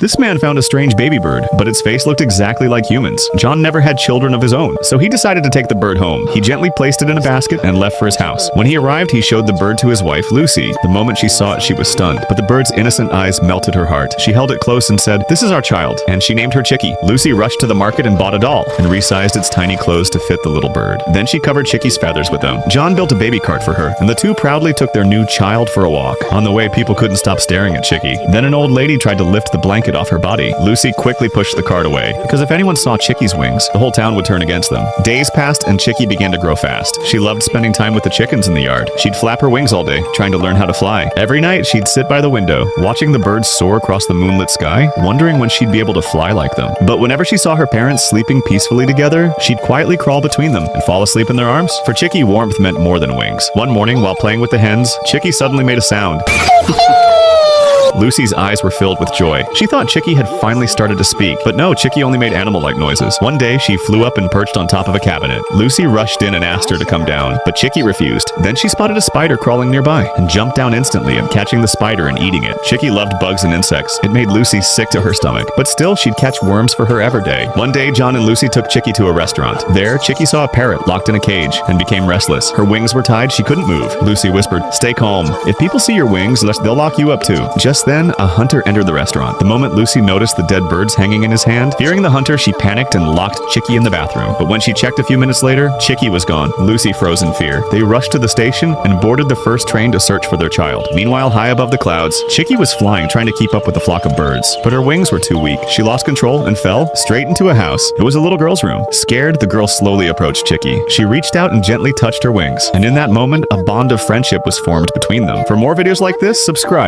This man found a strange baby bird, but its face looked exactly like humans. John never had children of his own, so he decided to take the bird home. He gently placed it in a basket and left for his house. When he arrived, he showed the bird to his wife, Lucy. The moment she saw it, she was stunned, but the bird's innocent eyes melted her heart. She held it close and said, "This is our child," and she named her Chicky. Lucy rushed to the market and bought a doll and resized its tiny clothes to fit the little bird. Then she covered Chicky's feathers with them. John built a baby cart for her, and the two proudly took their new child for a walk. On the way, people couldn't stop staring at Chicky. Then an old lady tried to lift the blanket off her body. Lucy quickly pushed the cart away, because if anyone saw Chicky's wings, the whole town would turn against them. Days passed, and Chicky began to grow fast. She loved spending time with the chickens in the yard. She'd flap her wings all day, trying to learn how to fly. Every night, she'd sit by the window, watching the birds soar across the moonlit sky, wondering when she'd be able to fly like them. But whenever she saw her parents sleeping peacefully together, she'd quietly crawl between them and fall asleep in their arms. For Chicky, warmth meant more than wings. One morning, while playing with the hens, Chicky suddenly made a sound. Lucy's eyes were filled with joy. She thought Chicky had finally started to speak, but no, Chicky only made animal-like noises. One day, she flew up and perched on top of a cabinet. Lucy rushed in and asked her to come down, but Chicky refused. Then she spotted a spider crawling nearby and jumped down instantly and catching the spider and eating it. Chicky loved bugs and insects. It made Lucy sick to her stomach, but still she'd catch worms for her every day. One day, John and Lucy took Chicky to a restaurant. There, Chicky saw a parrot locked in a cage and became restless. Her wings were tied, she couldn't move. Lucy whispered, "Stay calm. If people see your wings, they'll lock you up too." Just then, a hunter entered the restaurant. The moment Lucy noticed the dead birds hanging in his hand, fearing the hunter, she panicked and locked Chicky in the bathroom. But when she checked a few minutes later, Chicky was gone. Lucy froze in fear. They rushed to the station and boarded the first train to search for their child. Meanwhile, high above the clouds, Chicky was flying, trying to keep up with the flock of birds. But her wings were too weak. She lost control and fell straight into a house. It was a little girl's room. Scared, the girl slowly approached Chicky. She reached out and gently touched her wings. And in that moment, a bond of friendship was formed between them. For more videos like this, subscribe.